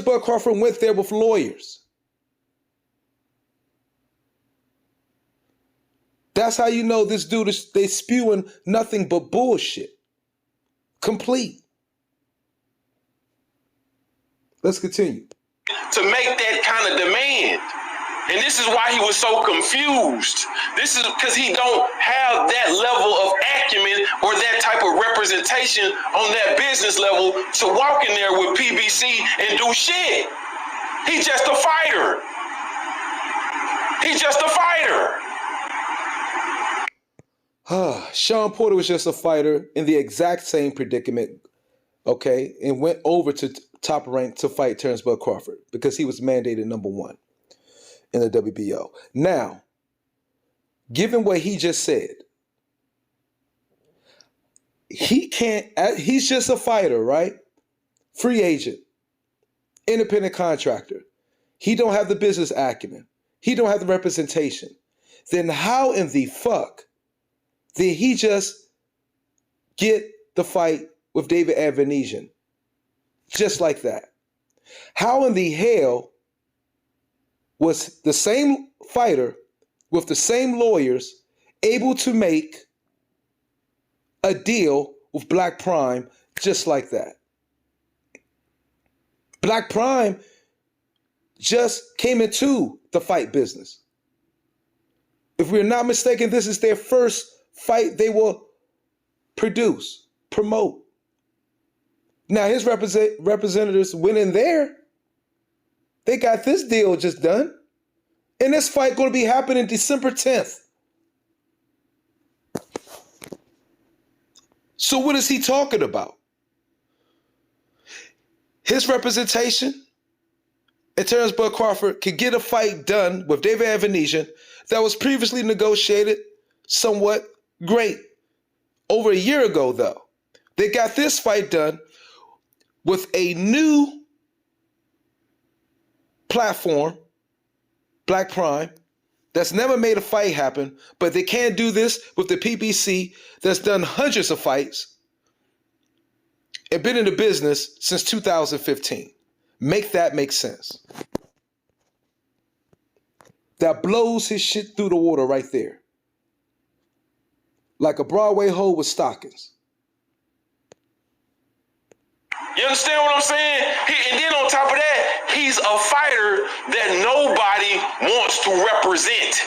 Terrence Bud Crawford went there with lawyers. That's how you know this dude is, they spewing nothing but bullshit. Complete. Let's continue. To make that kind of demand. And this is why he was so confused. This is because he don't have that level of acumen or that type of representation on that business level to walk in there with PBC and do shit. He's just a fighter. He's just a fighter. Sean Porter was just a fighter in the exact same predicament, okay, and went over to Top Rank to fight Terrence Bud Crawford because he was mandated #1 in the WBO. Now, given what he just said, he can't, he's just a fighter, right? Free agent, independent contractor. He don't have the business acumen. He don't have the representation. Then how in the fuck did he just get the fight with David Avanesian? Just like that. How in the hell was the same fighter with the same lawyers able to make a deal with Black Prime just like that? Black Prime just came into the fight business. If we're not mistaken, this is their first fight they will produce, promote. Now, his representatives went in there. They got this deal just done. And this fight going to be happening December 10th. So what is he talking about? His representation and Terrence Bud Crawford could get a fight done with David Avanesian that was previously negotiated somewhat great. Over a year ago, though, they got this fight done with a new platform, Black Prime, that's never made a fight happen, but they can't do this with the PBC that's done hundreds of fights and been in the business since 2015. Make that make sense. That blows his shit through the water right there. Like a Broadway hoe with stockings. You understand what I'm saying? And then on top of that, he's a fighter that nobody wants to represent.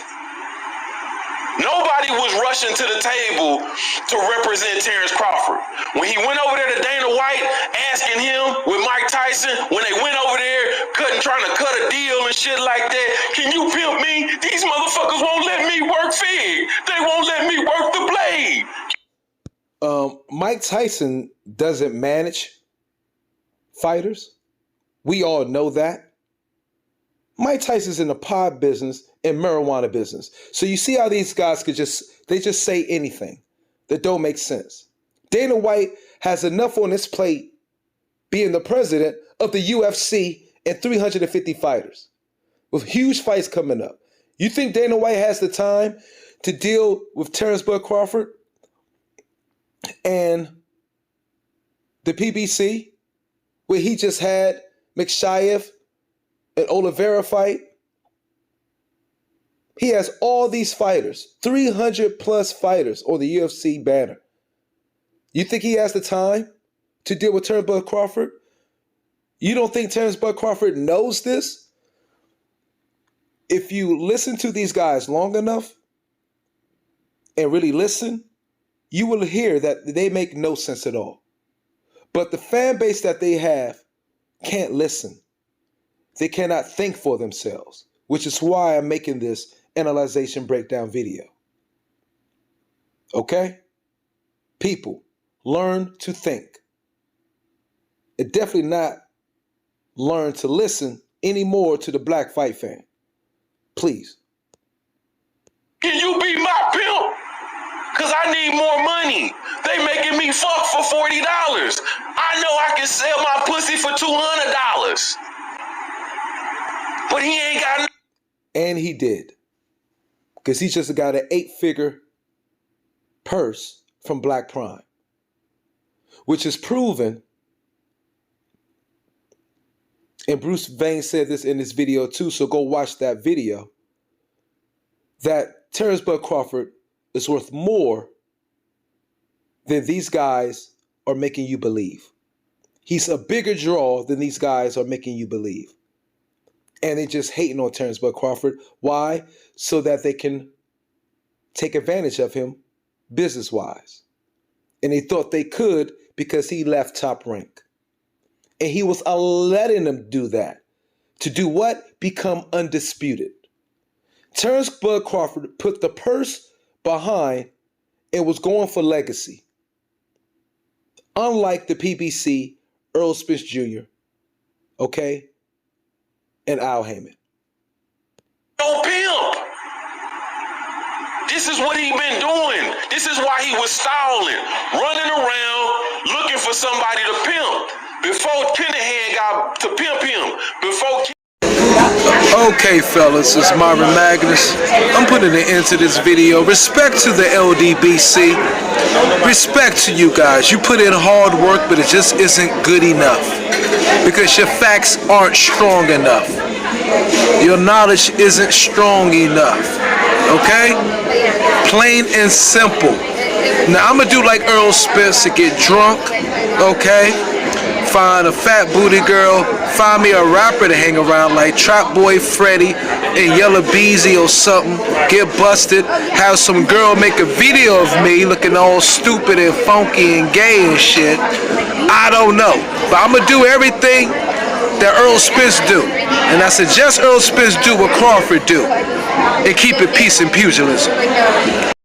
Nobody was rushing to the table to represent Terrence Crawford. When he went over there to Dana White, asking him with Mike Tyson, when they went over there trying to cut a deal and shit like that, can you pimp me? These motherfuckers won't let me work Fig. They won't let me work the blade. Mike Tyson doesn't manage fighters. We all know that. Mike Tyson's in the pod business and marijuana business. So you see how these guys could just say anything that don't make sense. Dana White has enough on his plate being the president of the UFC and 350 fighters with huge fights coming up. You think Dana White has the time to deal with Terrence Bud Crawford and the PBC, where he just had Makshayev and Oliveira fight? He has all these fighters, 300 plus fighters on the UFC banner. You think he has the time to deal with Terrence Bud Crawford? You don't think Terrence Bud Crawford knows this? If you listen to these guys long enough and really listen, you will hear that they make no sense at all. But the fan base that they have can't listen. They cannot think for themselves, which is why I'm making this analyzation breakdown video. Okay? People, learn to think. And definitely not learn to listen anymore to the black fight fan. Please. Can you be my pimp? Because I need more money. They making me fuck for $40. I know I can sell my pussy for $200. But he ain't got. And he did. Because he just got an 8-figure purse from Black Prime, which is proven and Bruce Vane said this in his video too, so go watch that video, that Terence Bud Crawford is worth more than these guys are making you believe. He's a bigger draw than these guys are making you believe. And they're just hating on Terence Bud Crawford. Why? So that they can take advantage of him business-wise. And they thought they could because he left Top Rank. And he was letting them do that. To do what? Become undisputed. Terence Bud Crawford put the purse behind and was going for legacy. Unlike the PBC, Errol Spence Jr., okay, and Al Heyman. Don't pimp. This is what he been doing. This is why he was stalling, running around looking for somebody to pimp. Before Kinahan got to pimp him. Okay, fellas, it's Marvin Magnus. I'm putting an end to this video. Respect to the LDBC. Respect to you guys. You put in hard work, but it just isn't good enough. Because your facts aren't strong enough. Your knowledge isn't strong enough. Okay? Plain and simple. Now, I'm going to do like Errol Spence to get drunk. Okay? Find a fat booty girl, find me a rapper to hang around like Trap Boy Freddy and Yellow Beezy or something, get busted, have some girl make a video of me looking all stupid and funky and gay and shit. I don't know, but I'm gonna do everything that Errol Spence do, and I suggest Errol Spence do what Crawford do, and keep it peace and pugilism.